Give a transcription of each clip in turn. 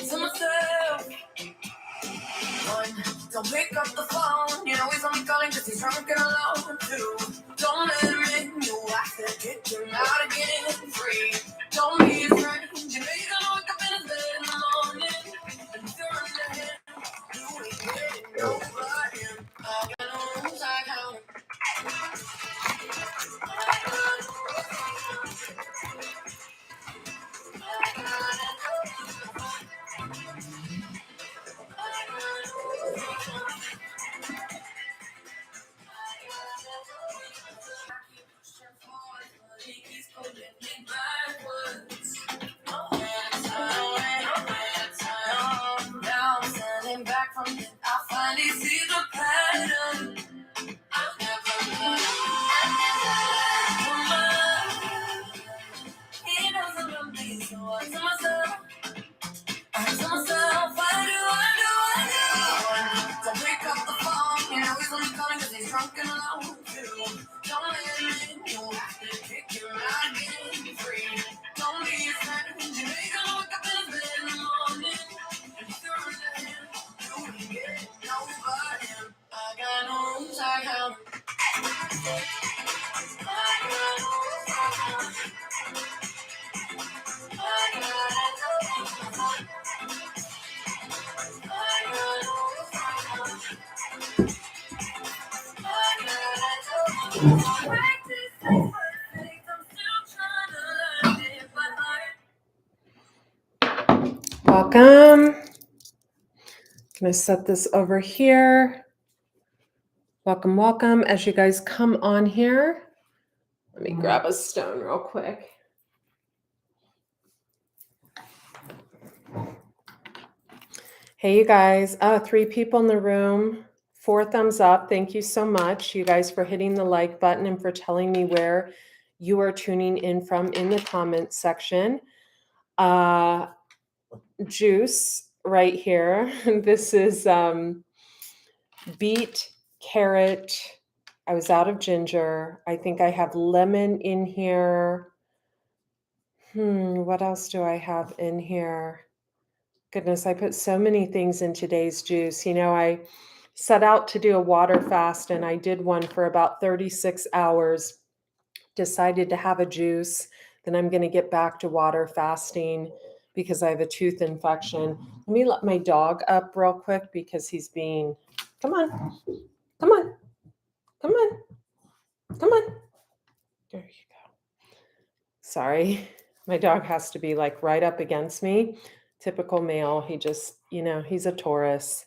to myself. One, don't pick up the phone. You know he's only calling because he's drunk and alone. Two, don't let him in. You have to kick him out again. Three, don't be his friend. You know you're gonna wake up in his bed in the morning. And if you're under him, you ain't getting over him. I got no rules, I count. Now I'm standing back from it. I finally see the pattern. I've never loved. He doesn't love me, so I tell myself, I do. Don't pick up the phone, you know he's only calling because he's drunk and alone. Two, don't let him in, you have to kick him out again. Three, don't be his friend, you know you're gonna wake up in his bed in the morning. And if you're under him, you ain't getting over him. I got no rules, I count. Welcome. I'm going to set this over here. Welcome, welcome. As you guys come on here, let me grab a stone real quick. Hey, you guys. 3 people in the room. 4 thumbs up. Thank you so much, you guys, for hitting the like button and for telling me where you are tuning in from in the comments section. Juice right here. This is beet, carrot. I was out of ginger. I think I have lemon in here. What else do I have in here? Goodness, I put so many things in today's juice. You know, I set out to do a water fast and I did one for about 36 hours. Decided to have a juice. Then I'm going to get back to water fasting because I have a tooth infection. Let me let my dog up real quick because he's being, come on, come on, come on, come on. There you go. Sorry, my dog has to be like right up against me. Typical male. He just, you know, he's a Taurus.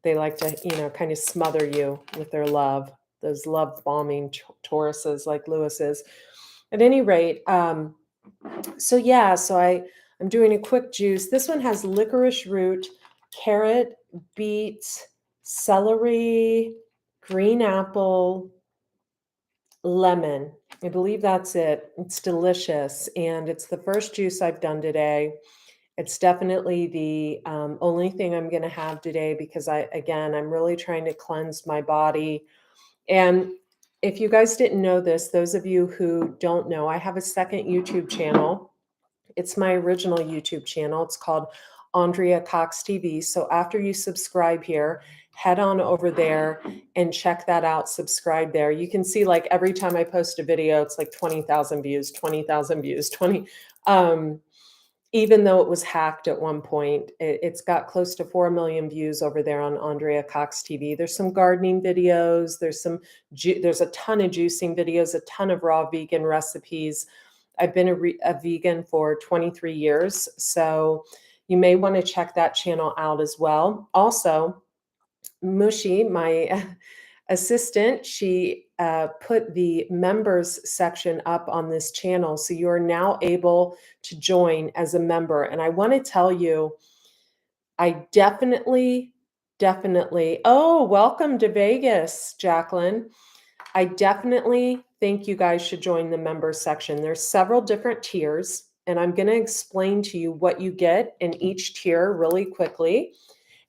They like to, you know, kind of smother you with their love. Those love bombing Tauruses like Lewis is. At any rate, so I'm doing a quick juice. This one has licorice root, carrot, beets, celery, green apple, lemon. I believe that's it. It's delicious. And it's the first juice I've done today. It's definitely the only thing I'm going to have today because I'm really trying to cleanse my body. And if you guys didn't know this, those of you who don't know, I have a second YouTube channel. It's my original YouTube channel. It's called 𝐒𝐑𝐀𝐍𝐊. So after you subscribe here, head on over there and check that out. Subscribe there. You can see like every time I post a video, it's like 20,000 views, 20,000 views, 20. Even though it was hacked at one point, it's got close to 4 million views over there on 𝐒𝐑𝐀𝐍𝐊. There's some gardening videos. There's a ton of juicing videos, a ton of raw vegan recipes. I've been a vegan for 23 years, so you may want to check that channel out as well. Also, Mushi, my assistant, she put the members section up on this channel. So you are now able to join as a member. And I want to tell you, I definitely, oh, welcome to Vegas, Jacqueline. I definitely think you guys should join the members section. There's several different tiers, and I'm going to explain to you what you get in each tier really quickly.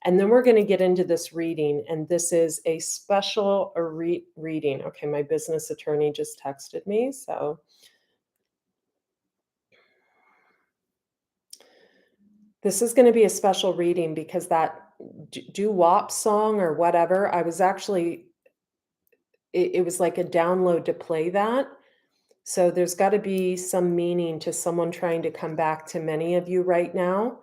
And then we're going to get into this reading, and this is a special reading. Okay, my business attorney just texted me, so This is gonna be a special reading because that doo-wop song or whatever, I was actually it was like a download to play that. So there's gotta be some meaning to someone trying to come back to many of you right now,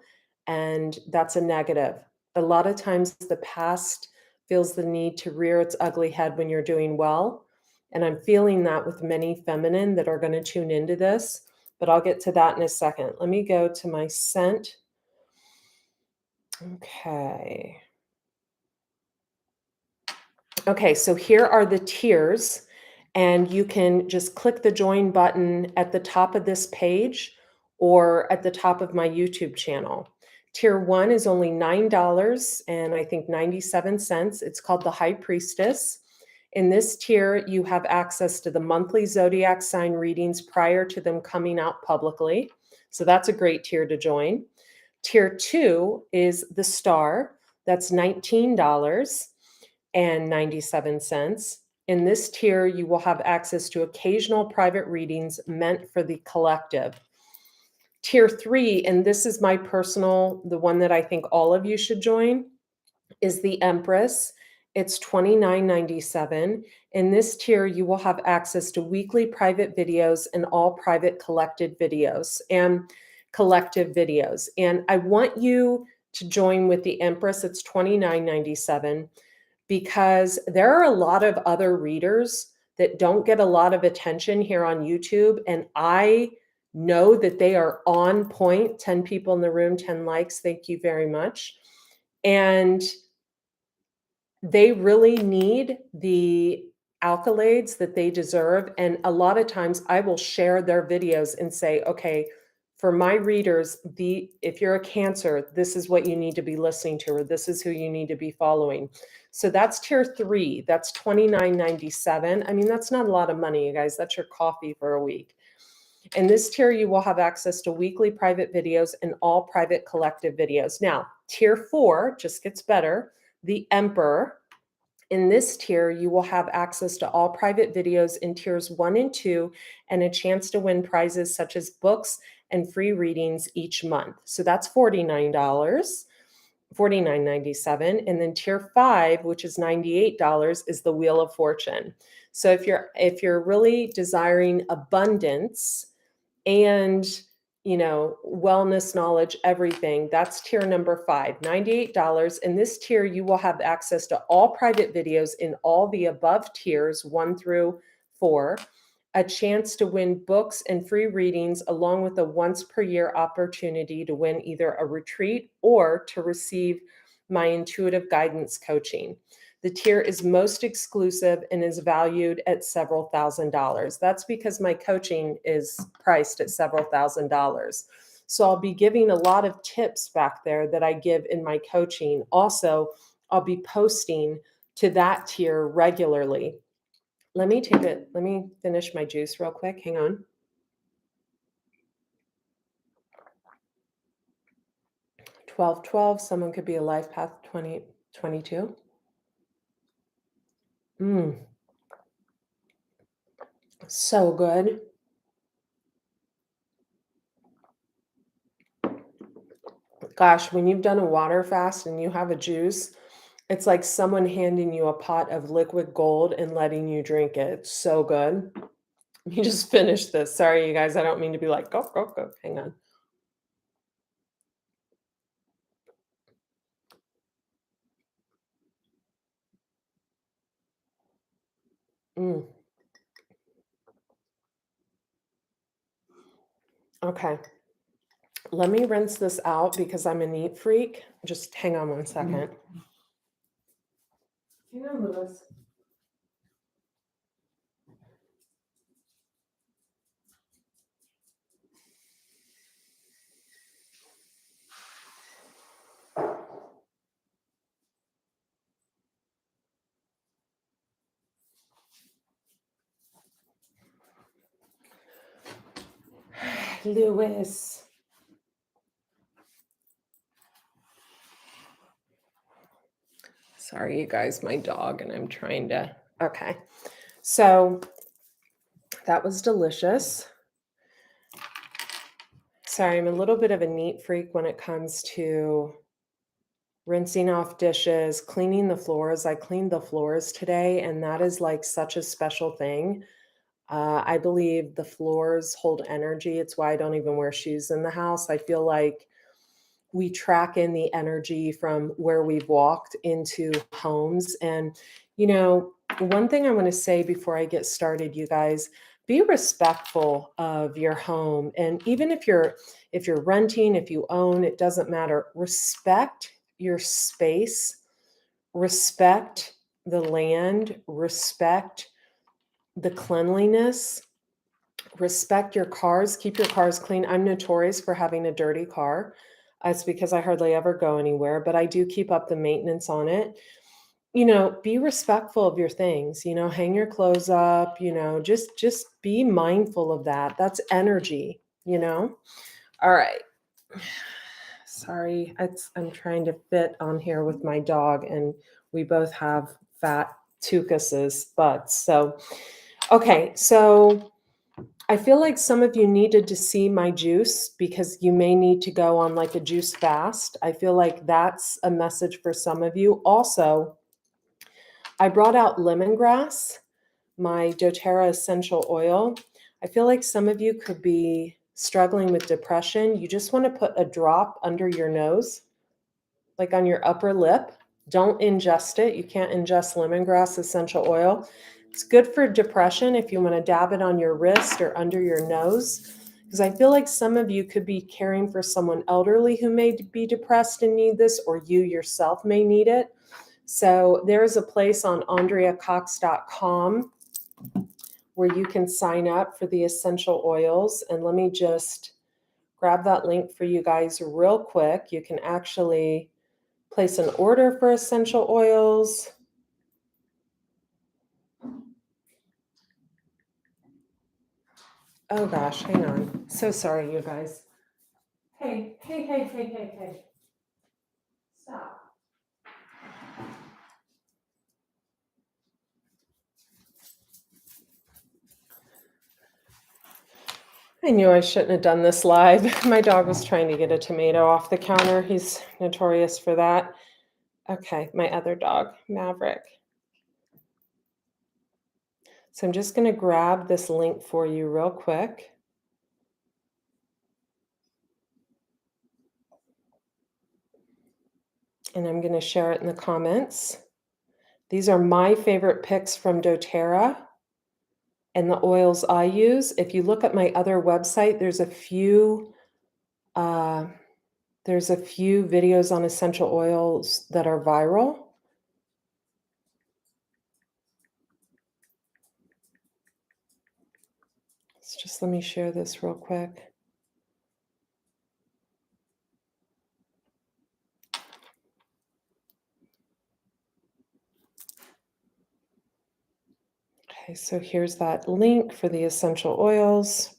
and that's a negative. A lot of times the past feels the need to rear its ugly head when you're doing well, and I'm feeling that with many feminine that are gonna tune into this, but I'll get to that in a second. Let me go to my scent. Okay. Okay, so here are the tiers, and you can just click the join button at the top of this page or at the top of my YouTube channel. Tier 1 is only $9 and I think 97 cents. It's called the High Priestess. In this tier, you have access to the monthly zodiac sign readings prior to them coming out publicly. So that's a great tier to join. Tier 2 is the Star. That's $19.97. In this tier, you will have access to occasional private readings meant for the collective. Tier 3, and this is my personal, the one that I think all of you should join, is the Empress. It's $29.97. In this tier, you will have access to weekly private videos and all private collected videos and collective videos. And I want you to join with the Empress. It's $29.97. Because there are a lot of other readers that don't get a lot of attention here on YouTube, and I know that they are on point. 10 people in the room, 10 likes. Thank you very much. And they really need the accolades that they deserve. And a lot of times I will share their videos and say, okay, for my readers, if you're a Cancer, this is what you need to be listening to, or this is who you need to be following. So that's tier 3. That's $29.97. I mean, that's not a lot of money, you guys. That's your coffee for a week. In this tier, you will have access to weekly private videos and all private collective videos. Now, tier 4 just gets better. The Emperor. In this tier, you will have access to all private videos in tiers 1 and 2 and a chance to win prizes such as books and free readings each month. So that's $49, $49.97. And then tier 5, which is $98, is the Wheel of Fortune. So if you're really desiring abundance and wellness, knowledge, everything, that's tier number 5, $98. In this tier, you will have access to all private videos in all the above tiers, 1 through 4, a chance to win books and free readings, along with a once per year opportunity to win either a retreat or to receive my intuitive guidance coaching. The tier is most exclusive and is valued at several $1,000s. That's because my coaching is priced at several $1,000s. So I'll be giving a lot of tips back there that I give in my coaching. Also, I'll be posting to that tier regularly. Let me finish my juice real quick. Hang on. 𝒂𝒊𝒂𝒓, someone could be a life path 2022. So good. Gosh, when you've done a water fast and you have a juice, it's like someone handing you a pot of liquid gold and letting you drink it. It's so good. You just finished this. Sorry, you guys. I don't mean to be like, go, go, go. Hang on. Okay. Let me rinse this out because I'm a neat freak. Just hang on one second. Hang on, Lewis. Lewis. Sorry, you guys, my dog, and I'm trying to. Okay. So that was delicious. Sorry, I'm a little bit of a neat freak when it comes to rinsing off dishes, cleaning the floors. I cleaned the floors today, and that is like such a special thing. I believe the floors hold energy. It's why I don't even wear shoes in the house. I feel like we track in the energy from where we've walked into homes. And, one thing I want to say before I get started, you guys, be respectful of your home. And even if you're renting, if you own, it doesn't matter. Respect your space, respect the land, respect the cleanliness, respect your cars, keep your cars clean. I'm notorious for having a dirty car. It's because I hardly ever go anywhere, but I do keep up the maintenance on it. Be respectful of your things, hang your clothes up, just be mindful of that. That's energy. All right. Sorry, I'm trying to fit on here with my dog, and we both have fat tuchuses butts. So, okay, so I feel like some of you needed to see my juice because you may need to go on like a juice fast. I feel like that's a message for some of you. Also, I brought out lemongrass, my doTERRA essential oil. I feel like some of you could be struggling with depression. You just want to put a drop under your nose, like on your upper lip. Don't ingest it. You can't ingest lemongrass essential oil. It's good for depression if you want to dab it on your wrist or under your nose, because I feel like some of you could be caring for someone elderly who may be depressed and need this, or you yourself may need it. So there's a place on AndreaCox.com where you can sign up for the essential oils. And let me just grab that link for you guys real quick. You can actually place an order for essential oils. Oh gosh, hang on. So sorry, you guys. Hey. Stop. I knew I shouldn't have done this live. My dog was trying to get a tomato off the counter. He's notorious for that. Okay, my other dog, Maverick. So I'm just going to grab this link for you real quick. And I'm going to share it in the comments. These are my favorite picks from doTERRA and the oils I use. If you look at my other website, there's a few videos on essential oils that are viral. So just let me share this real quick. Okay, so here's that link for the essential oils.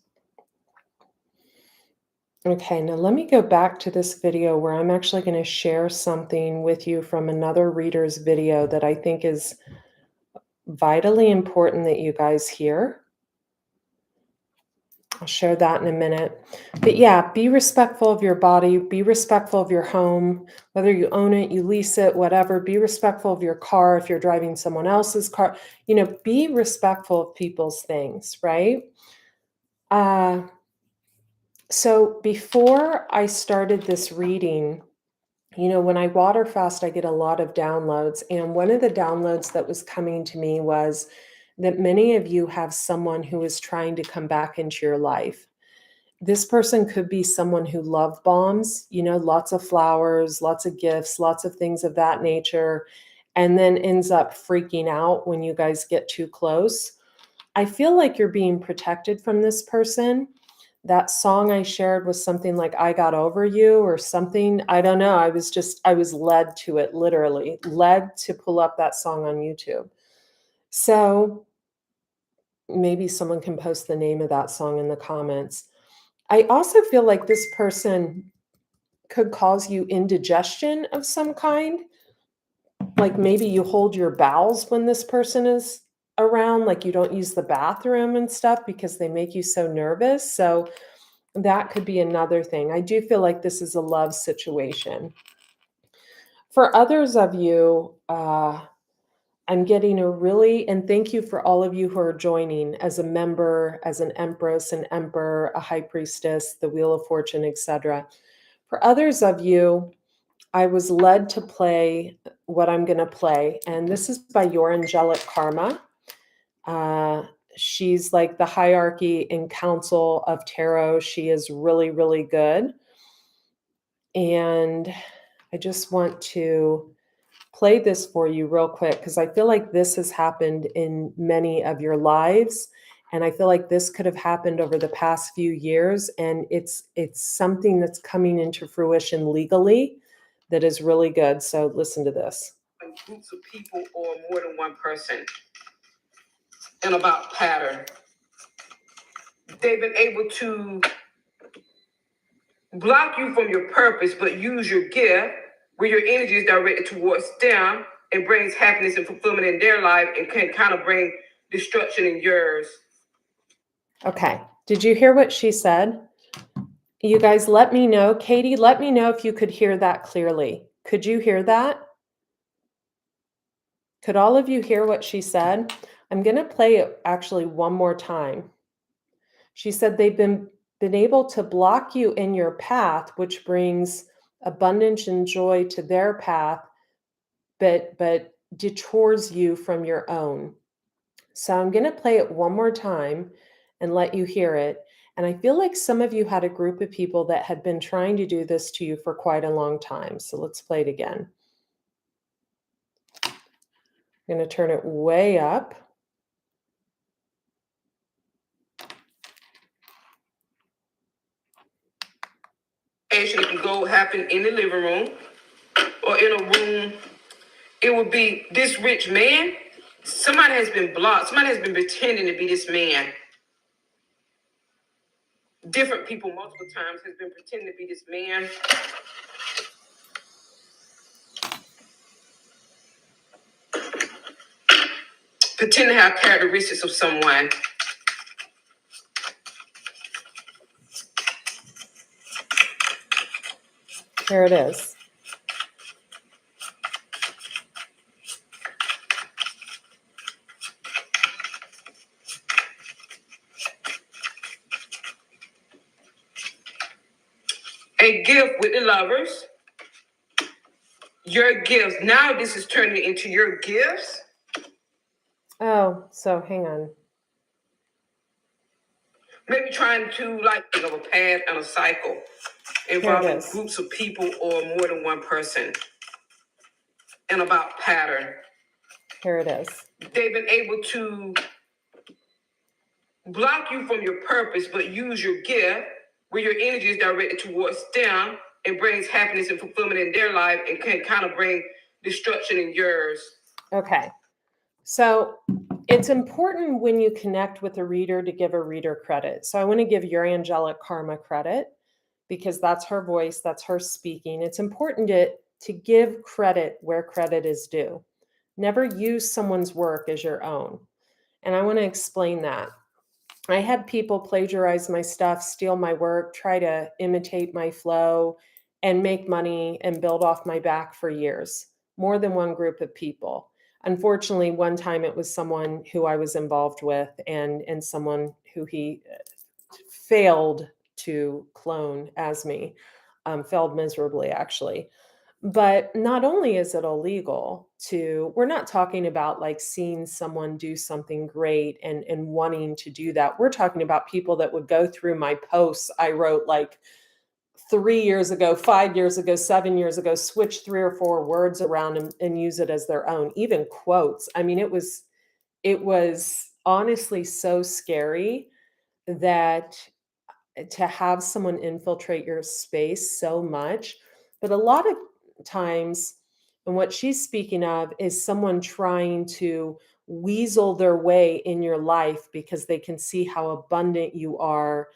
Okay, now let me go back to this video where I'm actually going to share something with you from another reader's video that I think is vitally important that you guys hear. I'll share that in a minute. But yeah, be respectful of your body, be respectful of your home, whether you own it, you lease it, whatever. Be respectful of your car if you're driving someone else's car. Be respectful of people's things, right? So before I started this reading, when I water fast, I get a lot of downloads. And one of the downloads that was coming to me was that many of you have someone who is trying to come back into your life. This person could be someone who love bombs, lots of flowers, lots of gifts, lots of things of that nature, and then ends up freaking out when you guys get too close. I feel like you're being protected from this person. That song I shared was something like "I Got Over You" or something. I don't know. I was led to it, literally led to pull up that song on YouTube. So maybe someone can post the name of that song in the comments. I also feel like this person could cause you indigestion of some kind. Like maybe you hold your bowels when this person is around, like you don't use the bathroom and stuff because they make you so nervous. So That could be another thing. I do feel like this is a love situation. For others of you, I'm getting a really, and thank you for all of you who are joining as a member, as an empress, an emperor, a high priestess, the wheel of fortune, etc. For others of you, I was led to play what I'm going to play, and this is by your angelic karma. She's like the hierarchy and council of tarot. She is really, really good. And I just want to play this for you real quick because I feel like this has happened in many of your lives. And I feel like this could have happened over the past few years. And it's something that's coming into fruition legally that is really good. So listen to this. Groups of people or more than one person, and about pattern. They've been able to block you from your purpose, but use your gift where your energy is directed towards them and brings happiness and fulfillment in their life and can kind of bring destruction in yours. Okay. Did you hear what she said? You guys, let me know. Katie, let me know if you could hear that clearly. Could you hear that? Could all of you hear what she said? I'm going to play it actually one more time. She said they've been able to block you in your path, which brings abundance and joy to their path, but detours you from your own. So I'm going to play it one more time and let you hear it. And I feel like some of you had a group of people that had been trying to do this to you for quite a long time. So let's play it again. I'm going to turn it way up. It can go happen in the living room or in a room. It would be this rich man. Somebody has been blocked. Somebody has been pretending to be this man. Different people multiple times has been pretending to be this man. Pretend to have characteristics of someone. Here it is. A gift with the lovers. Your gifts. Now this is turning into your gifts. Oh, so hang on. Maybe trying to think of a path and a cycle involving groups of people or more than one person. And about pattern. Here it is. They've been able to block you from your purpose, but use your gift where your energy is directed towards them and brings happiness and fulfillment in their life and can kind of bring destruction in yours. Okay. So it's important when you connect with a reader to give a reader credit. So I want to give your angelic karma credit because that's her voice, that's her speaking. It's important to give credit where credit is due. Never use someone's work as your own. And I want to explain that. I had people plagiarize my stuff, steal my work, try to imitate my flow, and make money and build off my back for years. More than one group of people. Unfortunately, one time it was someone who I was involved with and someone who he failed to clone as me, failed miserably, actually. But not only is it illegal we're not talking about like seeing someone do something great and wanting to do that. We're talking about people that would go through my posts I wrote like 3 years ago, 5 years ago, 7 years ago, switch 3 or 4 words around and use it as their own, even quotes. I mean, it was honestly so scary that to have someone infiltrate your space so much. But a lot of times, and what she's speaking of is someone trying to weasel their way in your life because they can see how abundant you are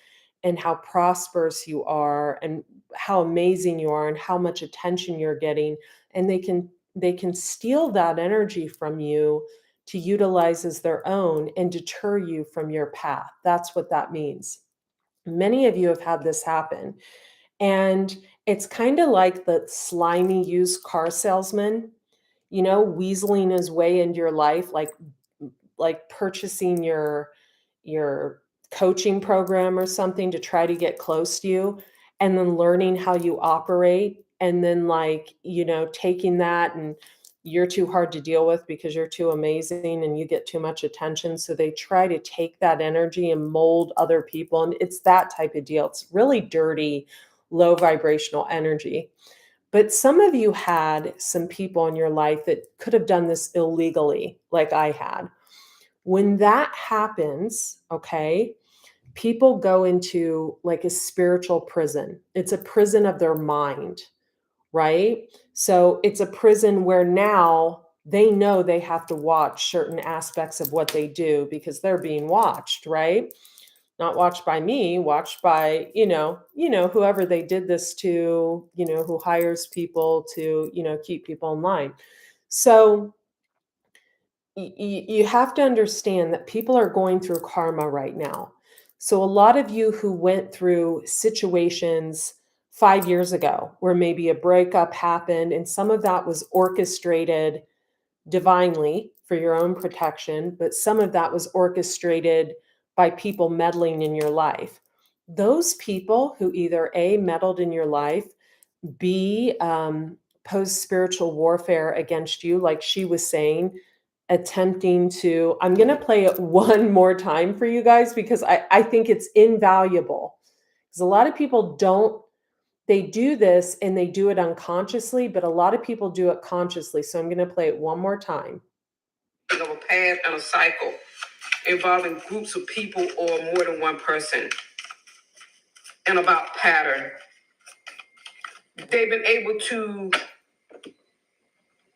and how prosperous you are and how amazing you are and how much attention you're getting, and they can steal that energy from you to utilize as their own and deter you from your path. That's what that means. Many of you have had this happen. And it's kind of like the slimy used car salesman, weaseling his way into your life, like purchasing your coaching program or something to try to get close to you, and then learning how you operate, and then taking that, and you're too hard to deal with because you're too amazing and you get too much attention, so they try to take that energy and mold other people, and it's that type of deal. It's really dirty, low vibrational energy. But some of you had some people in your life that could have done this illegally, like I had. When that happens, okay, people go into like a spiritual prison. It's a prison of their mind, right? So it's a prison where now they know they have to watch certain aspects of what they do because they're being watched, right? Not watched by me, watched by, whoever they did this to, who hires people to, keep people in line. So you have to understand that people are going through karma right now. So a lot of you who went through situations 5 years ago where maybe a breakup happened and some of that was orchestrated divinely for your own protection, but some of that was orchestrated by people meddling in your life. Those people who either A, meddled in your life, B, posed spiritual warfare against you, like she was saying, attempting to, I'm going to play it one more time for you guys because I think it's invaluable. Because a lot of people they do this and they do it unconsciously, but a lot of people do it consciously. So I'm going to play it one more time. Of a path and a cycle involving groups of people or more than one person, and about pattern. They've been able to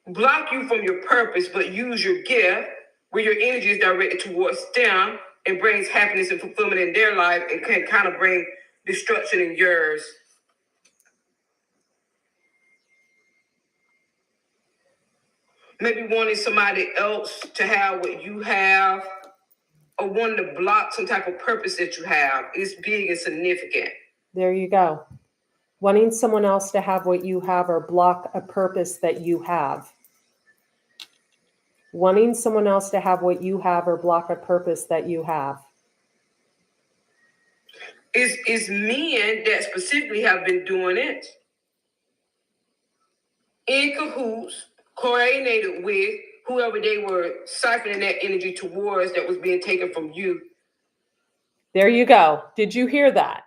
block you from your purpose, but use your gift where your energy is directed towards them and brings happiness and fulfillment in their life and can kind of bring destruction in yours. Maybe wanting somebody else to have what you have, or wanting to block some type of purpose that you have. It's big and significant. There you go. Wanting someone else to have what you have or block a purpose that you have. Wanting someone else to have what you have or block a purpose that you have. It's men that specifically have been doing it in cahoots, coordinated with whoever they were siphoning that energy towards that was being taken from you. There you go. Did you hear that?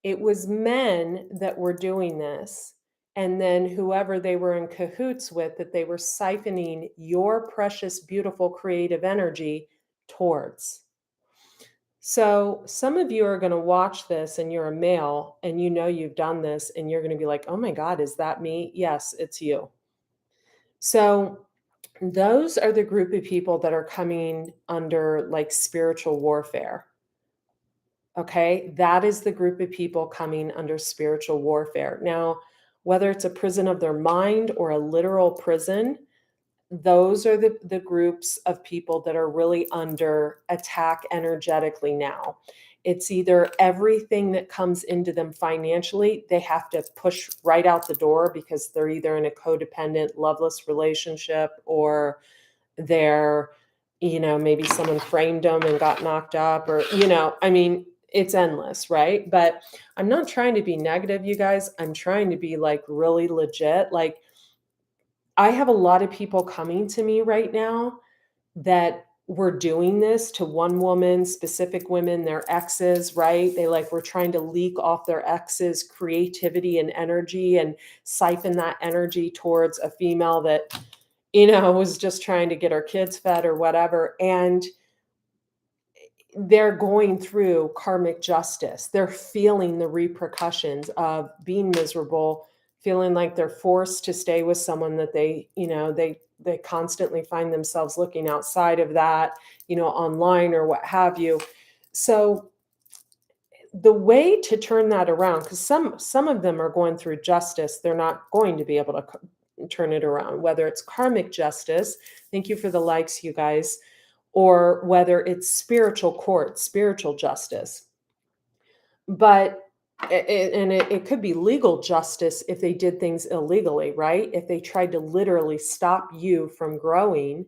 It was men that were doing this, and then whoever they were in cahoots with, that they were siphoning your precious, beautiful, creative energy towards. So some of you are going to watch this and you're a male and you've done this and you're going to be like, oh my God, is that me? Yes, it's you. So those are the group of people that are coming under like spiritual warfare. Okay, that is the group of people coming under spiritual warfare. Now, whether it's a prison of their mind or a literal prison, those are the groups of people that are really under attack energetically now. It's either everything that comes into them financially, they have to push right out the door because they're either in a codependent, loveless relationship, or they're, maybe someone framed them and got knocked up, or, it's endless, right? But I'm not trying to be negative, you guys. I'm trying to be like really legit. Like, I have a lot of people coming to me right now that were doing this to one woman, specific women, their exes, right? They were trying to leak off their exes' creativity and energy and siphon that energy towards a female that, was just trying to get her kids fed or whatever. And they're going through karmic justice. They're feeling the repercussions of being miserable, feeling like they're forced to stay with someone that they constantly find themselves looking outside of that, online or what have you. So the way to turn that around, because some of them are going through justice, they're not going to be able to turn it around, whether it's karmic justice. Thank you for the likes, you guys. Or whether it's spiritual court, spiritual justice. But it could be legal justice if they did things illegally, right? If they tried to literally stop you from growing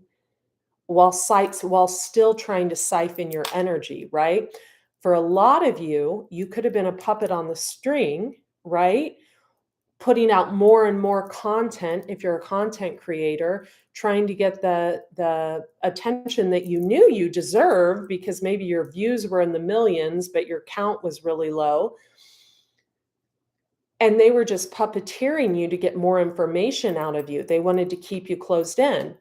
while still trying to siphon your energy, right? For a lot of you, you could have been a puppet on the string, right? Putting out more and more content if you're a content creator, trying to get the attention that you knew you deserved because maybe your views were in the millions, but your count was really low. And they were just puppeteering you to get more information out of you. They wanted to keep you closed in.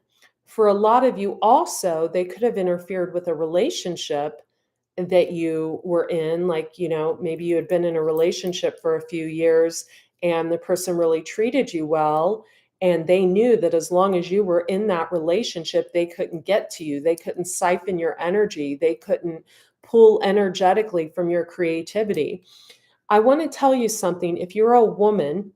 For a lot of you also, they could have interfered with a relationship that you were in. Like, maybe you had been in a relationship for a few years and the person really treated you well. And they knew that as long as you were in that relationship, they couldn't get to you. They couldn't siphon your energy. They couldn't pull energetically from your creativity. I want to tell you something. If you're a woman,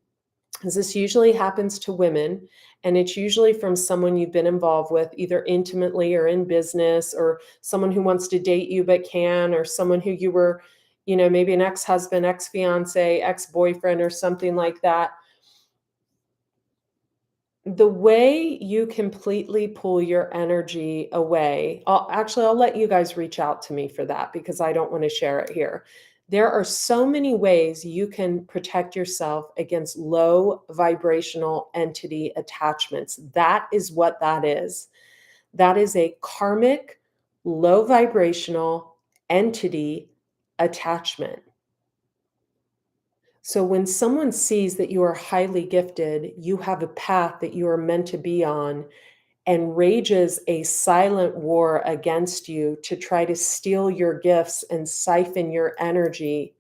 because this usually happens to women, and it's usually from someone you've been involved with, either intimately or in business, or someone who wants to date you but can, or someone who you were, maybe an ex-husband, ex-fiance, ex-boyfriend, or something like that. The way you completely pull your energy away, I'll let you guys reach out to me for that because I don't want to share it here. There are so many ways you can protect yourself against low vibrational entity attachments. That is what that is. That is a karmic, low vibrational entity attachment. So when someone sees that you are highly gifted, you have a path that you are meant to be on, and rages a silent war against you to try to steal your gifts and siphon your energy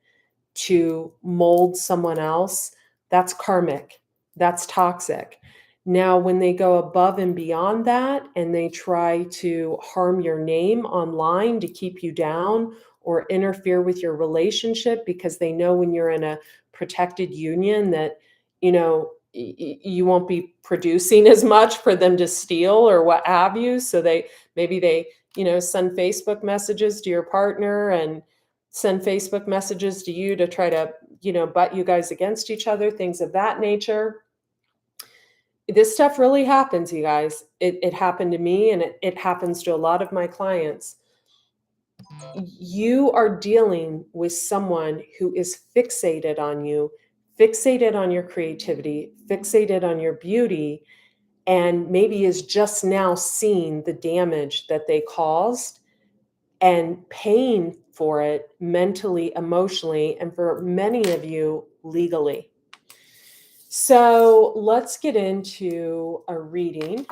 to mold someone else, that's karmic. That's toxic. Now, when they go above and beyond that and they try to harm your name online to keep you down or interfere with your relationship because they know when you're in a protected union that, you won't be producing as much for them to steal or what have you. So maybe they send Facebook messages to your partner and send Facebook messages to you to try to, butt you guys against each other, things of that nature. This stuff really happens, you guys. It happened to me, and it happens to a lot of my clients. You are dealing with someone who is fixated on you, fixated on your creativity, fixated on your beauty, and maybe is just now seeing the damage that they caused and paying for it mentally, emotionally, and for many of you, legally. So let's get into a reading.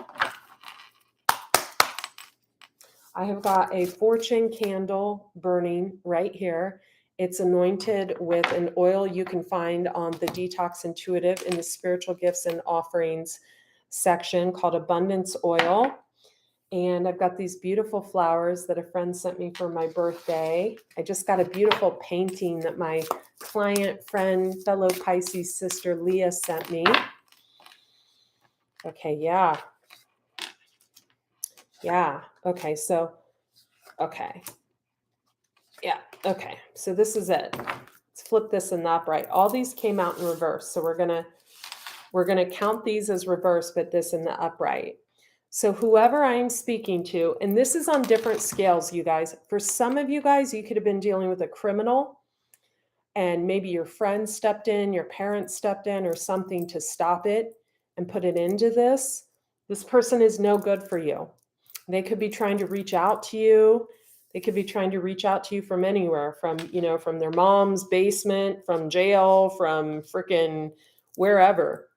I have got a fortune candle burning right here. It's anointed with an oil you can find on the Detox Intuitive in the spiritual gifts and offerings section called Abundance Oil. And I've got these beautiful flowers that a friend sent me for my birthday. I just got a beautiful painting that my client, friend, fellow Pisces sister Leah sent me. Okay, yeah. Okay, so, okay. Yeah, okay. So this is it. Let's flip this in the upright. All these came out in reverse. So we're gonna count these as reverse, but this in the upright. So whoever I'm speaking to, and this is on different scales, you guys. For some of you guys, you could have been dealing with a criminal and maybe your friend stepped in, your parents stepped in or something to stop it and put it into this. This person is no good for you. They could be trying to reach out to you. They could be trying to reach out to you from anywhere, from their mom's basement, from jail, from freaking wherever.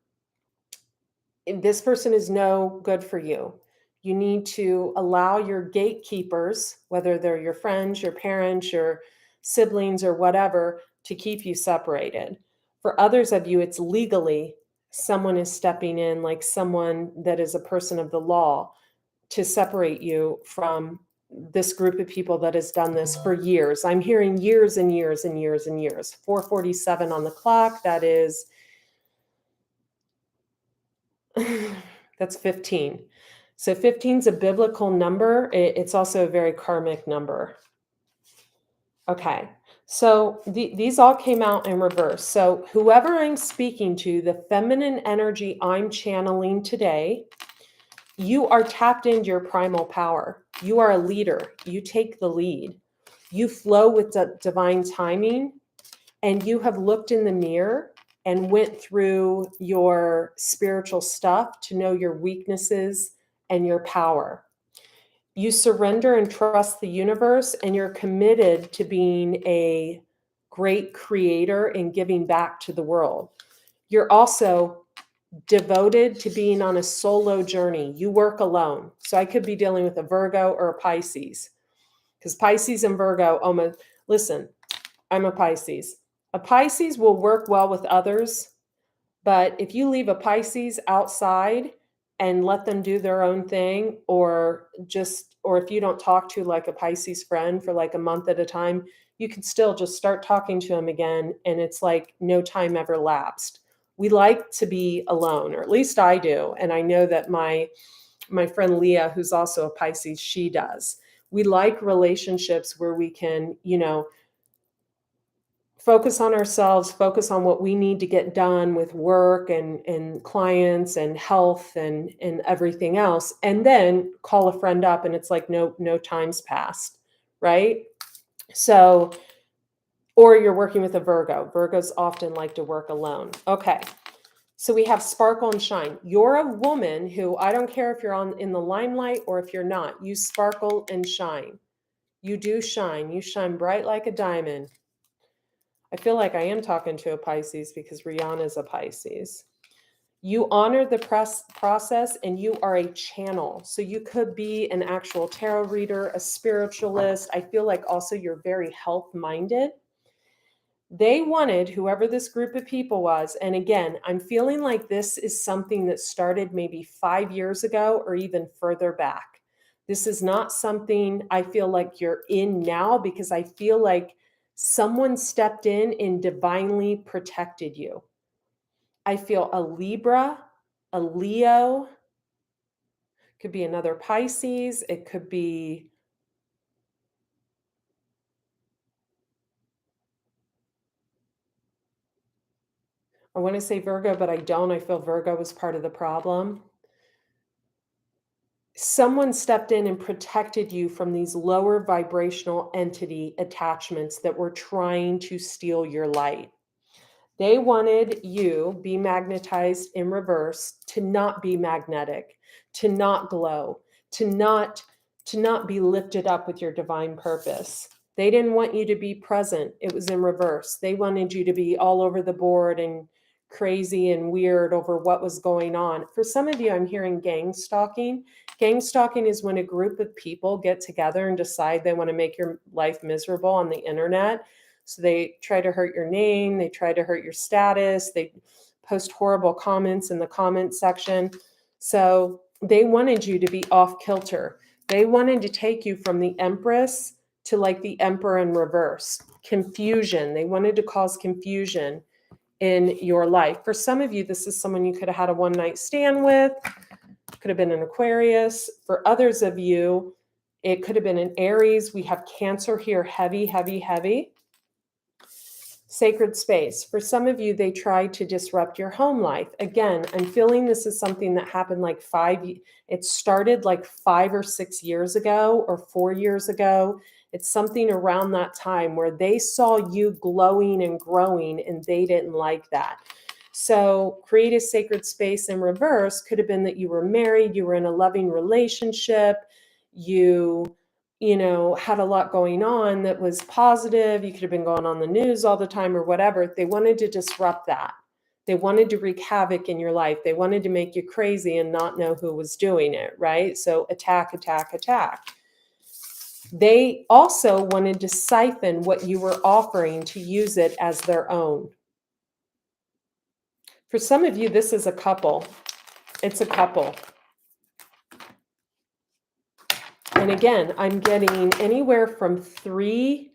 This person is no good for you. You need to allow your gatekeepers, whether they're your friends, your parents, your siblings, or whatever, to keep you separated. For others of you, it's legally someone is stepping in, like someone that is a person of the law, to separate you from this group of people that has done this for years. I'm hearing years and years and years and years. 4:47 on the clock, that is that's 15. So 15 is a biblical number. It's also a very karmic number. Okay. So these all came out in reverse. So whoever I'm speaking to, the feminine energy I'm channeling today, you are tapped into your primal power. You are a leader. You take the lead. You flow with divine timing, and you have looked in the mirror and went through your spiritual stuff to know your weaknesses and your power. You surrender and trust the universe, and you're committed to being a great creator and giving back to the world. You're also devoted to being on a solo journey. You work alone. So I could be dealing with a Virgo or a Pisces, because Pisces and Virgo almost, listen, I'm a Pisces. A Pisces will work well with others, but if you leave a Pisces outside and let them do their own thing, or if you don't talk to like a Pisces friend for like a month at a time, you can still just start talking to them again, and it's like no time ever lapsed. We like to be alone, or at least I do, and I know that my friend Leah, who's also a Pisces, she does. We like relationships where we can, focus on ourselves, focus on what we need to get done with work and clients and health and everything else, and then call a friend up and it's like no time's passed, right? So, or you're working with a Virgo. Virgos often like to work alone. Okay. So we have sparkle and shine. You're a woman who, I don't care if you're in the limelight or if you're not, you sparkle and shine. You do shine. You shine bright like a diamond. I feel like I am talking to a Pisces because Rihanna's a Pisces. You honor the process, and you are a channel. So you could be an actual tarot reader, a spiritualist. I feel like also you're very health-minded. They wanted, whoever this group of people was, and again, I'm feeling like this is something that started maybe 5 years ago or even further back. This is not something I feel like you're in now, because I feel like someone stepped in and divinely protected you. I feel a Libra, a Leo, could be another Pisces, it could be, I want to say Virgo, but I don't. I feel Virgo was part of the problem. Someone stepped in and protected you from these lower vibrational entity attachments that were trying to steal your light. They wanted you, be magnetized in reverse, to not be magnetic, to not glow, to not be lifted up with your divine purpose. They didn't want you to be present. It was in reverse. They wanted you to be all over the board and crazy and weird over what was going on. For some of you, I'm hearing gang stalking. Gang stalking is when a group of people get together and decide they want to make your life miserable on the internet. So they try to hurt your name, they try to hurt your status, they post horrible comments in the comment section. So they wanted you to be off kilter. They wanted to take you from the Empress to like the Emperor in reverse. Confusion. They wanted to cause confusion in your life. For some of you, this is someone you could have had a one-night stand with, could have been an Aquarius. For others of you, it could have been an Aries. We have Cancer here, heavy, heavy, heavy. Sacred space. For some of you, they tried to disrupt your home life. Again, I'm feeling this is something that happened like it started like 5 or 6 years ago or 4 years ago. It's something around that time where they saw you glowing and growing and they didn't like that. So create a sacred space in reverse could have been that you were married, you were in a loving relationship, you had a lot going on that was positive. You could have been going on the news all the time or whatever. They wanted to disrupt that. They wanted to wreak havoc in your life. They wanted to make you crazy and not know who was doing it, right? So attack, attack, attack. They also wanted to siphon what you were offering to use it as their own. For some of you, this is a couple. It's a couple. And again, I'm getting anywhere from 3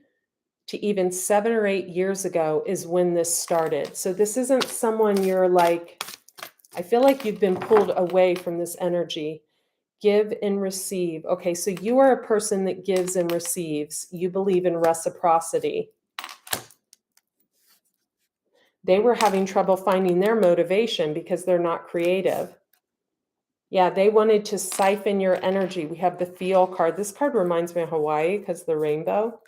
to even 7 or 8 years ago is when this started. So this isn't someone you're like, I feel like you've been pulled away from this energy. Give and receive. Okay, so you are a person that gives and receives. You believe in reciprocity. They were having trouble finding their motivation because they're not creative. Yeah, they wanted to siphon your energy. We have the Feel card. This card reminds me of Hawaii because the rainbow.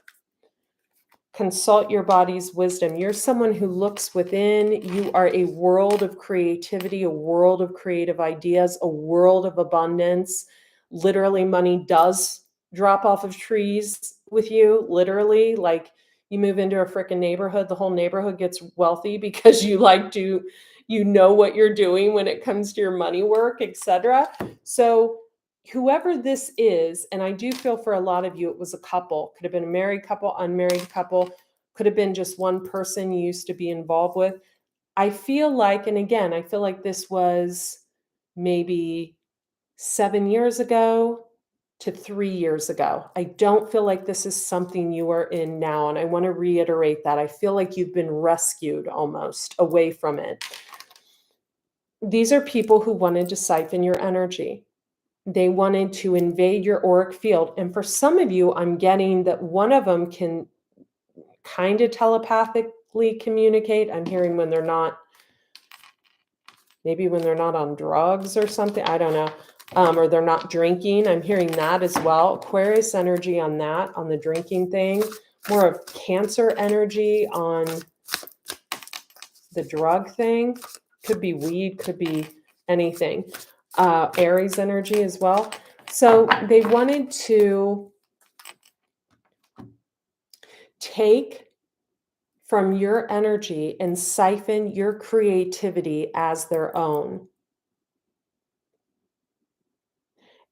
Consult your body's wisdom. You're someone who looks within. You are a world of creativity, a world of creative ideas, a world of abundance. Literally, money does drop off of trees with you. Literally, like you move into a freaking neighborhood, the whole neighborhood gets wealthy because you know what you're doing when it comes to your money work, etc. So whoever this is, and I do feel for a lot of you, it was a couple, could have been a married couple, unmarried couple, could have been just one person you used to be involved with. I feel like, and again, I feel like this was maybe 7 years ago to 3 years ago. I don't feel like this is something you are in now. And I want to reiterate that. I feel like you've been rescued almost away from it. These are people who wanted to siphon your energy. They wanted to invade your auric field. And for some of you, I'm getting that one of them can kind of telepathically communicate. I'm hearing when they're not, maybe when they're not on drugs or something, I don't know, or they're not drinking. I'm hearing that as well. Aquarius energy on that, on the drinking thing. More of Cancer energy on the drug thing. Could be weed, could be anything. Aries energy as well. So they wanted to take from your energy and siphon your creativity as their own.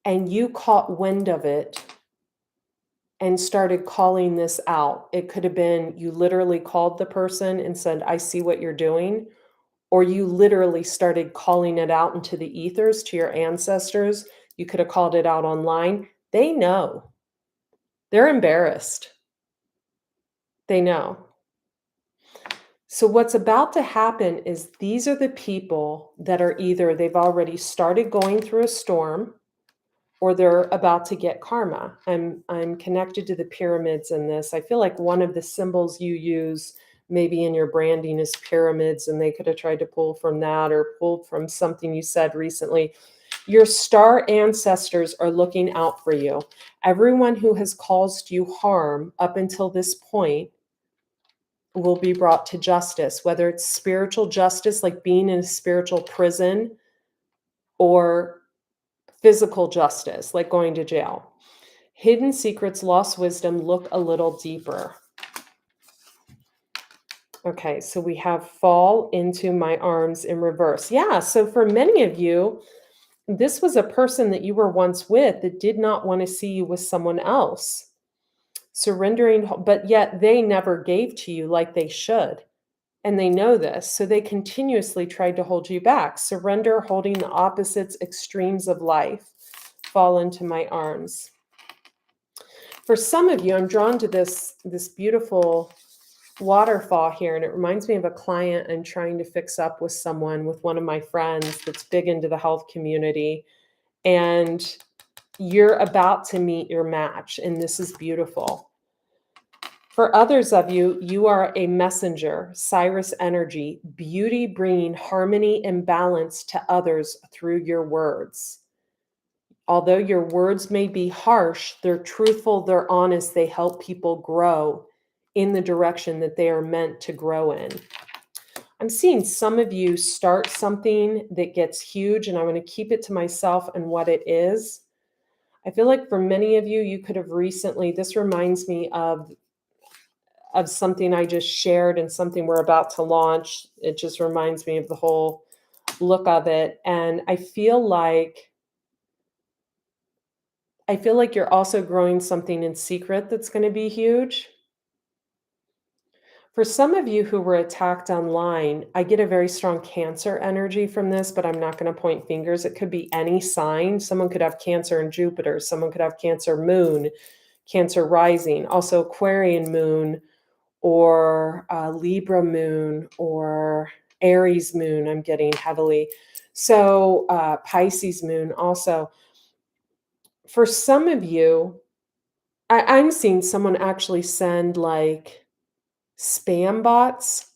And you caught wind of it and started calling this out. It could have been you literally called the person and said, I see what you're doing. Or you literally started calling it out into the ethers to your ancestors. You could have called it out online. They know. They're embarrassed. They know. So what's about to happen is these are the people that are either they've already started going through a storm or they're about to get karma. I'm connected to the pyramids in this. I feel like one of the symbols you use maybe in your branding is pyramids, and they could have tried to pull from that or pulled from something you said recently. Your star ancestors are looking out for you. Everyone who has caused you harm up until this point will be brought to justice, whether it's spiritual justice, like being in a spiritual prison, or physical justice, like going to jail. Hidden secrets, lost wisdom, look a little deeper. Okay, so we have fall into my arms in reverse. Yeah, so for many of you, this was a person that you were once with that did not want to see you with someone else. Surrendering, but yet they never gave to you like they should. And they know this, so they continuously tried to hold you back. Surrender, holding the opposites, extremes of life. Fall into my arms. For some of you, I'm drawn to this beautiful waterfall here, and it reminds me of a client I'm trying to fix up with someone, with one of my friends that's big into the health community. And you're about to meet your match, and this is beautiful. For others of you, you are a messenger, Cyrus energy, beauty, bringing harmony and balance to others through your words. Although your words may be harsh, they're truthful, they're honest, they help people grow in the direction that they are meant to grow in. I'm seeing some of you start something that gets huge, and I'm going to keep it to myself and what it is. I feel like for many of you, you could have recently, this reminds me of something I just shared and something we're about to launch. It just reminds me of the whole look of it. And I feel like you're also growing something in secret that's going to be huge. For some of you who were attacked online, I get a very strong Cancer energy from this, but I'm not going to point fingers. It could be any sign. Someone could have Cancer in Jupiter. Someone could have Cancer moon, Cancer rising, also Aquarian moon, or Libra moon, or Aries moon, I'm getting heavily. So Pisces moon also. For some of you, I'm seeing someone actually send like spam bots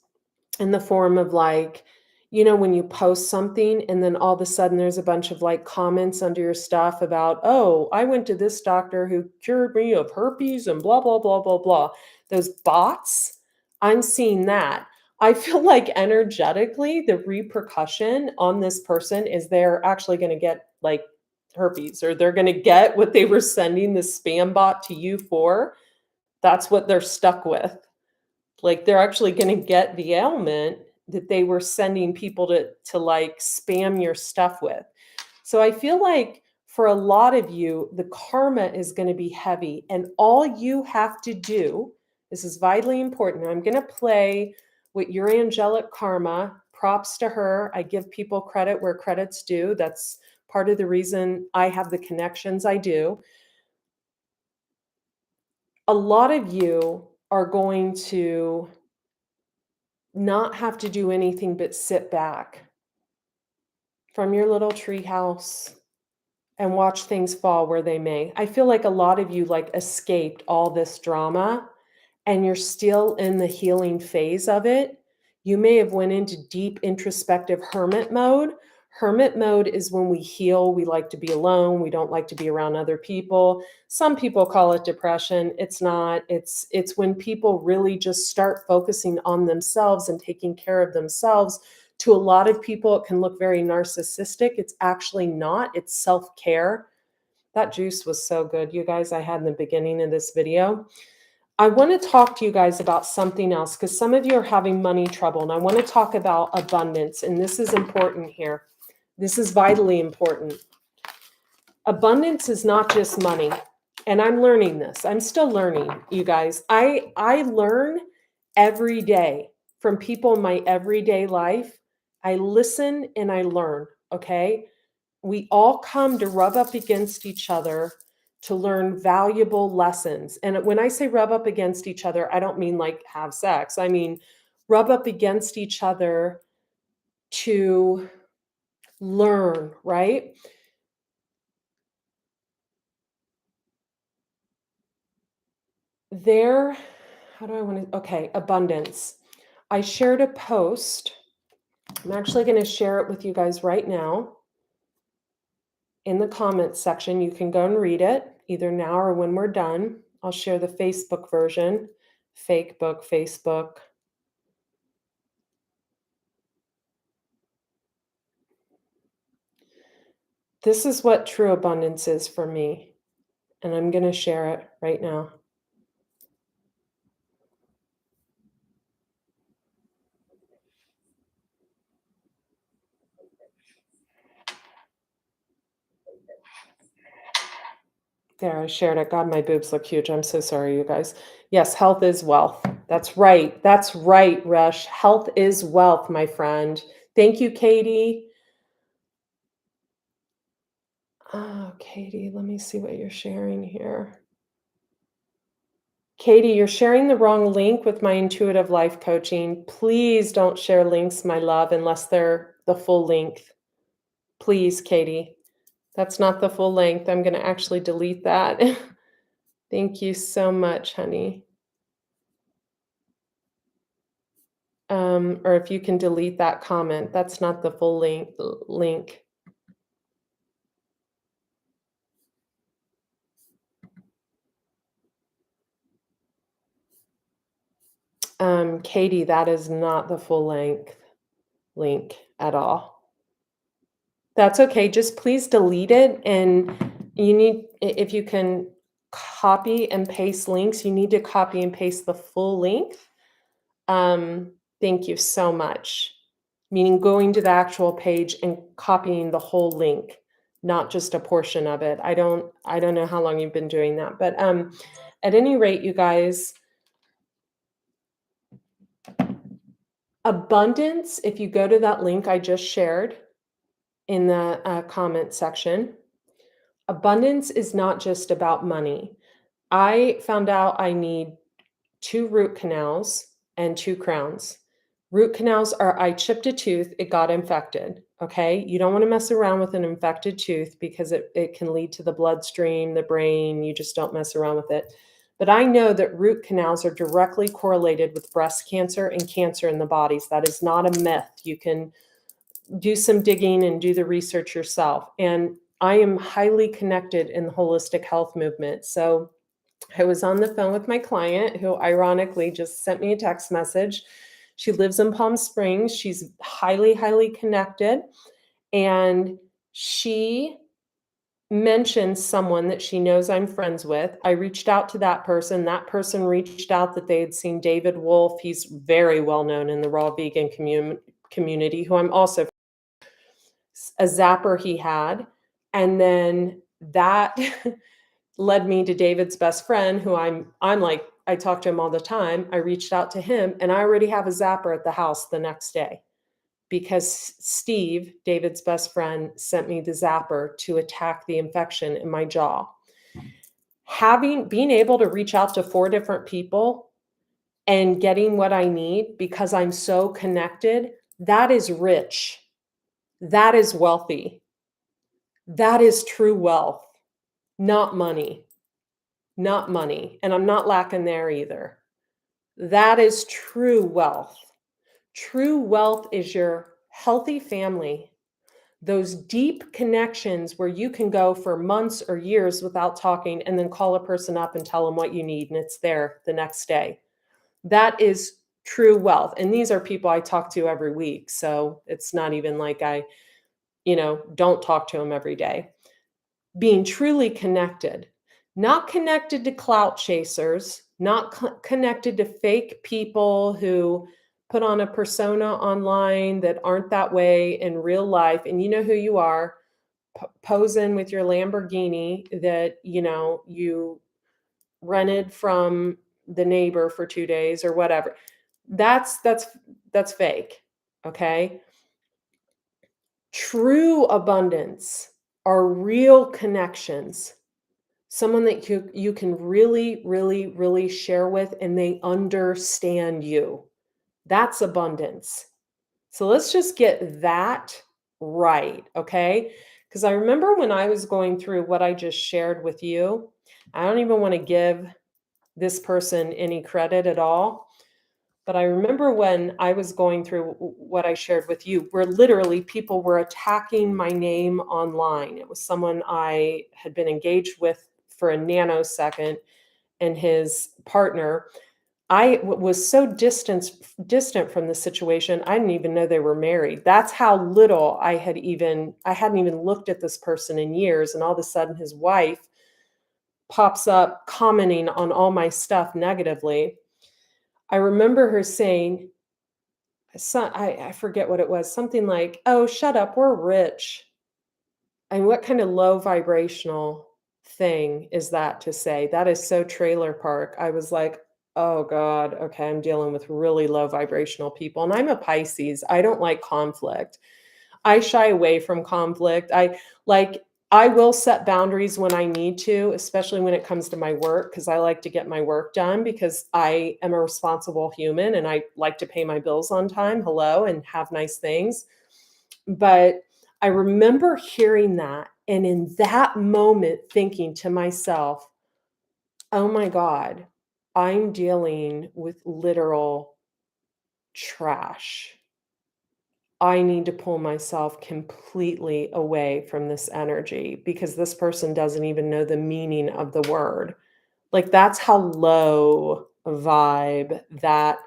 in the form of like, when you post something and then all of a sudden there's a bunch of like comments under your stuff about, oh, I went to this doctor who cured me of herpes and blah, blah, blah, blah, blah. Those bots, I'm seeing that. I feel like energetically, the repercussion on this person is they're actually going to get like herpes, or they're going to get what they were sending the spam bot to you for. That's what they're stuck with. Like, they're actually gonna get the ailment that they were sending people to, like, spam your stuff with. So I feel like for a lot of you, the karma is gonna be heavy, and all you have to do, this is vitally important, I'm gonna play with your angelic karma. Props to her. I give people credit where credit's due. That's part of the reason I have the connections I do. A lot of you are going to not have to do anything but sit back from your little tree house and watch things fall where they may. I feel like a lot of you like escaped all this drama and you're still in the healing phase of it. You may have went into deep introspective hermit mode. Hermit mode is when we heal, we like to be alone, we don't like to be around other people. Some people call it depression. It's not. It's when people really just start focusing on themselves and taking care of themselves. To a lot of people, it can look very narcissistic. It's actually not. It's self-care. That juice was so good, you guys, I had in the beginning of this video. I want to talk to you guys about something else because some of you are having money trouble, and I want to talk about abundance, and this is important here. This is vitally important. Abundance is not just money, and I'm learning this. I'm still learning, you guys. I learn every day from people in my everyday life. I listen and I learn, okay? We all come to rub up against each other to learn valuable lessons. And when I say rub up against each other, I don't mean like have sex. I mean rub up against each other to learn, right? How do I want to, okay, abundance. I shared a post. I'm actually going to share it with you guys right now. In the comments section, you can go and read it either now or when we're done. I'll share the Facebook version, fake book, Facebook. This is what true abundance is for me, and I'm going to share it right now. There, I shared it. God, my boobs look huge. I'm so sorry, you guys. Yes, health is wealth. That's right. That's right, Rush. Health is wealth, my friend. Thank you, Katie. Oh, Katie, let me see what you're sharing here. Katie, you're sharing the wrong link with my intuitive life coaching. Please don't share links, my love, unless they're the full length. Please, Katie. That's not the full length. I'm going to actually delete that. Thank you so much, honey. Or if you can delete that comment, that's not the full link. Katie, that is not the full length link at all. That's okay. Just please delete it. And if you can copy and paste links, you need to copy and paste the full length. Thank you so much. Meaning going to the actual page and copying the whole link, not just a portion of it. I don't know how long you've been doing that, but at any rate, you guys, abundance, if you go to that link I just shared in the comment section, abundance is not just about money. I found out I need 2 root canals and 2 crowns. Root canals are, I chipped a tooth, it got infected, okay? You don't want to mess around with an infected tooth because it can lead to the bloodstream, the brain, you just don't mess around with it. But I know that root canals are directly correlated with breast cancer and cancer in the bodies. That is not a myth. You can do some digging and do the research yourself. And I am highly connected in the holistic health movement. So I was on the phone with my client who ironically just sent me a text message. She lives in Palm Springs. She's highly, highly connected. And she mentioned someone that she knows I'm friends with. I reached out to that person. That person reached out that they had seen David Wolf. He's very well known in the raw vegan community, who I'm also a zapper he had. And then that led me to David's best friend, who I'm like, I talk to him all the time. I reached out to him and I already have a zapper at the house the next day because Steve, David's best friend, sent me the zapper to attack the infection in my jaw. Being able to reach out to 4 different people and getting what I need because I'm so connected, that is rich. That is wealthy. That is true wealth, not money. Not money. And I'm not lacking there either. That is true wealth. True wealth is your healthy family, those deep connections where you can go for months or years without talking and then call a person up and tell them what you need and it's there the next day. That is true wealth. And these are people I talk to every week. So it's not even like I, don't talk to them every day. Being truly connected, not connected to clout chasers, not connected to fake people who put on a persona online that aren't that way in real life. And you know who you are, posing with your Lamborghini that, you rented from the neighbor for 2 days or whatever. That's fake. Okay. True abundance are real connections. Someone that you can really, really, really share with and they understand you. That's abundance. So let's just get that right, okay? Because I remember when I was going through what I just shared with you, I don't even want to give this person any credit at all. But I remember when I was going through what I shared with you, where literally people were attacking my name online. It was someone I had been engaged with for a nanosecond, and his partner. I was so distant from the situation. I didn't even know they were married. That's how little I hadn't even looked at this person in years. And all of a sudden his wife pops up commenting on all my stuff negatively. I remember her saying, I forget what it was, something like, "Oh, shut up, we're rich." And what kind of low vibrational thing is that to say? That is so trailer park. I was like, "Oh God, okay, I'm dealing with really low vibrational people." And I'm a Pisces. I don't like conflict. I shy away from conflict. I will set boundaries when I need to, especially when it comes to my work, because I like to get my work done because I am a responsible human and I like to pay my bills on time, hello, and have nice things. But I remember hearing that and in that moment thinking to myself, "Oh my God, I'm dealing with literal trash. I need to pull myself completely away from this energy because this person doesn't even know the meaning of the word." Like, that's how low vibe that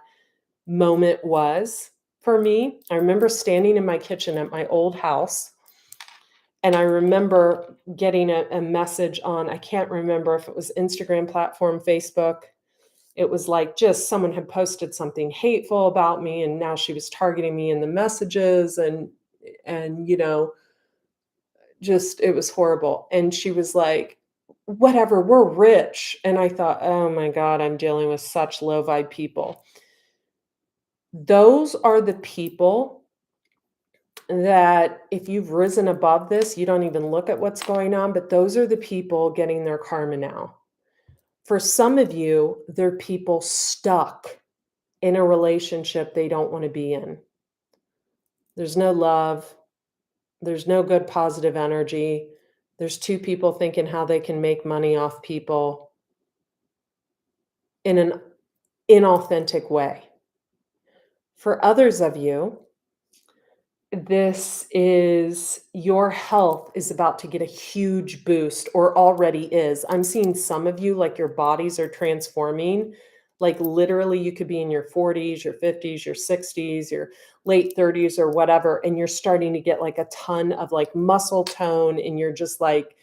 moment was for me. I remember standing in my kitchen at my old house, and I remember getting a message on, I can't remember if it was Instagram platform, Facebook. It was like just someone had posted something hateful about me, and now she was targeting me in the messages and just it was horrible. And she was like, "Whatever, we're rich." And I thought, "Oh my God, I'm dealing with such low vibe people." Those are the people that if you've risen above this, you don't even look at what's going on, but those are the people getting their karma now. For some of you, they're people stuck in a relationship they don't want to be in. There's no love. There's no good positive energy. There's 2 people thinking how they can make money off people. in an inauthentic way. For others of you, this is your health is about to get a huge boost or already is. I'm seeing some of you like your bodies are transforming. Like literally you could be in your 40s, your 50s, your 60s, your late 30s or whatever, and you're starting to get like a ton of like muscle tone and you're just like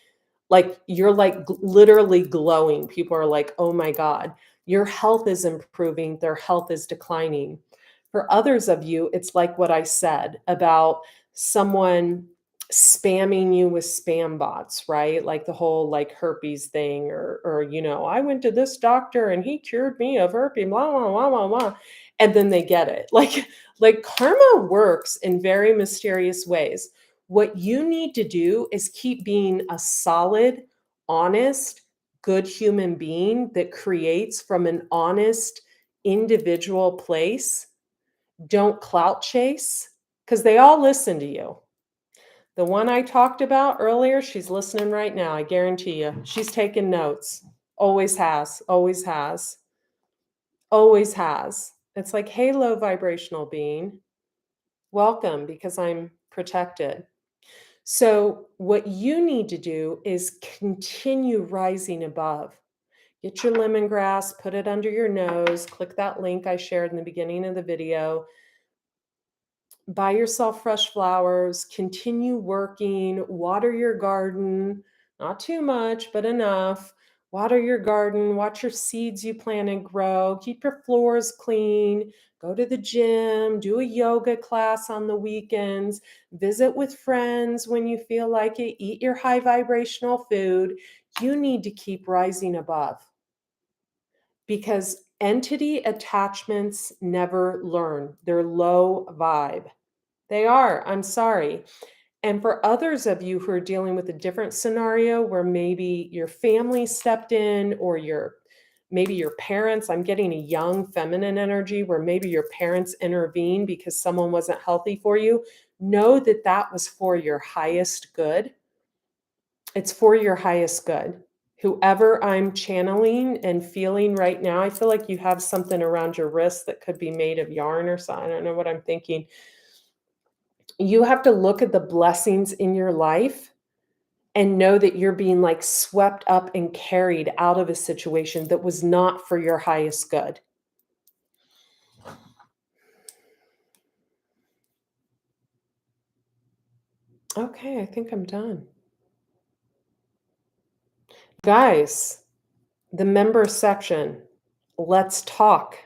you're like literally glowing. People are like, "Oh my God, your health is improving, their health is declining." For others of you, it's like what I said about someone spamming you with spam bots, right? Like the whole like herpes thing or I went to this doctor and he cured me of herpes, blah blah blah blah blah. And then they get it. Like karma works in very mysterious ways. What you need to do is keep being a solid, honest, good human being that creates from an honest individual place. Don't clout chase because they all listen to you. The one I talked about earlier, she's listening right now. I guarantee you. She's taking notes. Always has, always has, always has. It's like, hey, low vibrational being, welcome because I'm protected. So, what you need to do is continue rising above. Get your lemongrass, put it under your nose, click that link I shared in the beginning of the video. Buy yourself fresh flowers, continue working, water your garden, not too much, but enough. Water your garden, watch your seeds you plant and grow, keep your floors clean, go to the gym, do a yoga class on the weekends, visit with friends when you feel like it, eat your high vibrational food. You need to keep rising above because entity attachments never learn. They're low vibe. They are. I'm sorry. And for others of you who are dealing with a different scenario where maybe your family stepped in or maybe your parents, I'm getting a young feminine energy where maybe your parents intervened because someone wasn't healthy for you, know that that was for your highest good. It's for your highest good. Whoever I'm channeling and feeling right now, I feel like you have something around your wrist that could be made of yarn or something. I don't know what I'm thinking. You have to look at the blessings in your life and know that you're being like swept up and carried out of a situation that was not for your highest good. Okay, I think I'm done. Guys, the member section, let's talk.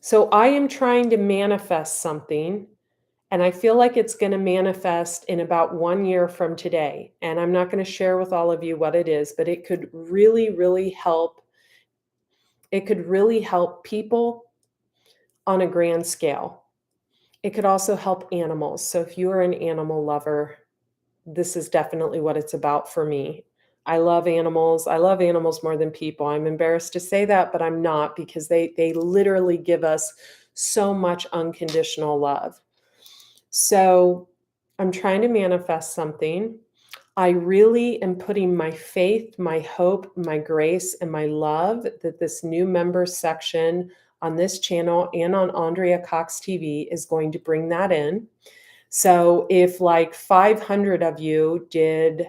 So I am trying to manifest something. And I feel like it's going to manifest in about 1 year from today. And I'm not going to share with all of you what it is, but it could really, really help. It could really help people on a grand scale. It could also help animals. So if you are an animal lover, this is definitely what it's about for me. I love animals. I love animals more than people. I'm embarrassed to say that, but I'm not because they literally give us so much unconditional love. So I'm trying to manifest something. I really am putting my faith, my hope, my grace, and my love that this new member section on this channel and on Andrea Cox TV is going to bring that in. So if like 500 of you did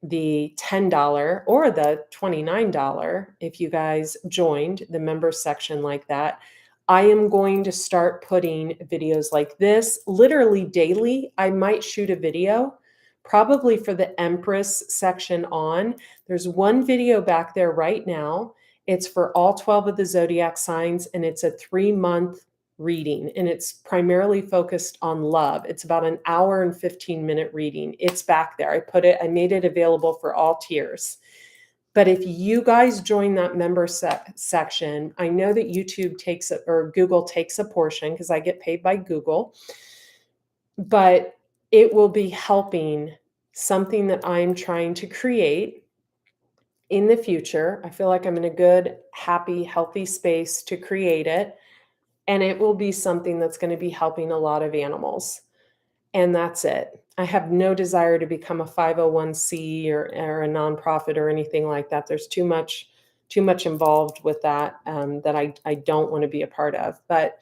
the $10 or the $29, if you guys joined the member section like that, I am going to start putting videos like this literally daily. I might shoot a video probably for the Empress section on. There's one video back there right now. It's for all 12 of the zodiac signs, and it's a 3-month reading, and it's primarily focused on love. It's about an hour and 15-minute reading. It's back there. I made it available for all tiers. But if you guys join that member section, I know that YouTube takes or Google takes a portion because I get paid by Google, but it will be helping something that I'm trying to create in the future. I feel like I'm in a good, happy, healthy space to create it. And it will be something that's going to be helping a lot of animals. And that's it. I have no desire to become a 501c or a nonprofit or anything like that. There's too much too much involved with that that I don't want to be a part of. But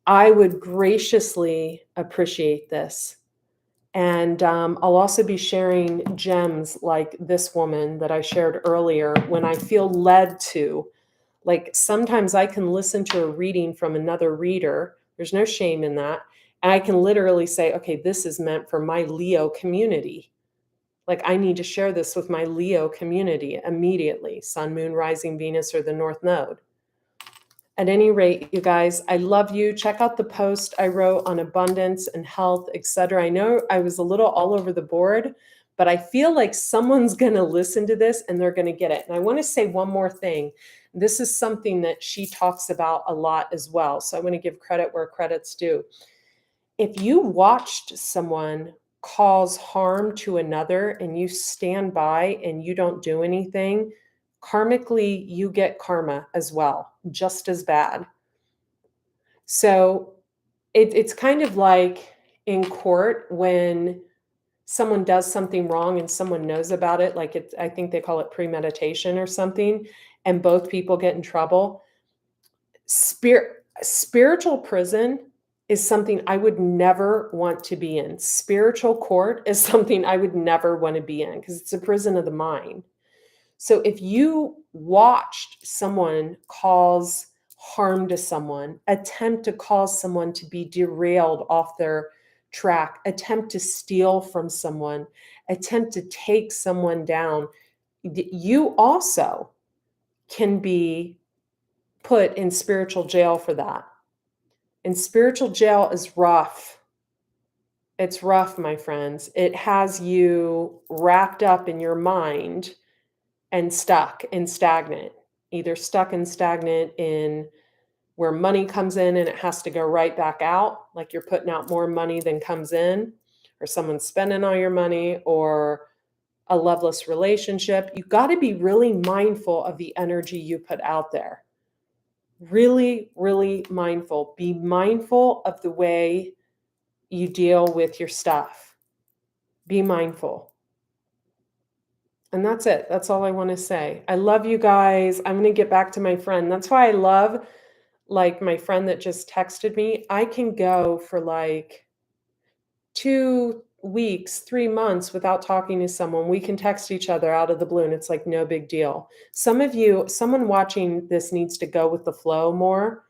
I would graciously appreciate this. And I'll also be sharing gems like this woman that I shared earlier when I feel led to. Like sometimes I can listen to a reading from another reader. There's no shame in that. And I can literally say, okay, this is meant for my Leo community. Like I need to share this with my Leo community immediately, Sun, Moon, Rising, Venus, or the North Node. At any rate, you guys, I love you. Check out the post I wrote on abundance and health, etc. I know I was a little all over the board, but I feel like someone's going to listen to this and they're going to get it. And I want to say one more thing. This is something that she talks about a lot as well. So I want to give credit where credit's due. If you watched someone cause harm to another and you stand by and you don't do anything, karmically, you get karma as well, just as bad. So it's kind of like in court when someone does something wrong and someone knows about it, like I think they call it premeditation or something, and both people get in trouble. Spiritual prison is something I would never want to be in. Spiritual court is something I would never want to be in because it's a prison of the mind. So if you watched someone cause harm to someone, attempt to cause someone to be derailed off their track, attempt to steal from someone, attempt to take someone down, you also can be put in spiritual jail for that. And spiritual jail is rough. It's rough, my friends. It has you wrapped up in your mind and stuck and stagnant, either stuck and stagnant in where money comes in and it has to go right back out, like you're putting out more money than comes in, or someone's spending all your money, or a loveless relationship. You got to be really mindful of the energy you put out there. Really, really mindful. Be mindful of the way you deal with your stuff. Be mindful. And that's it. That's all I want to say. I love you guys. I'm going to get back to my friend. That's why I love, like, my friend that just texted me. I can go for like 2 weeks, 3 months without talking to someone. We can text each other out of the blue and it's like no big deal. Some of you, someone watching this needs to go with the flow more.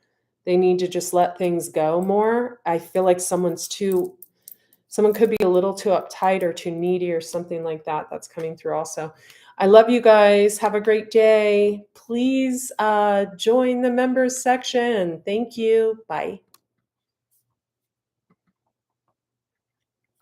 They need to just let things go more. I feel like someone could be a little too uptight or too needy or something like that. That's coming through also. I love you guys. Have a great day. Please join the members section. Thank you. Bye.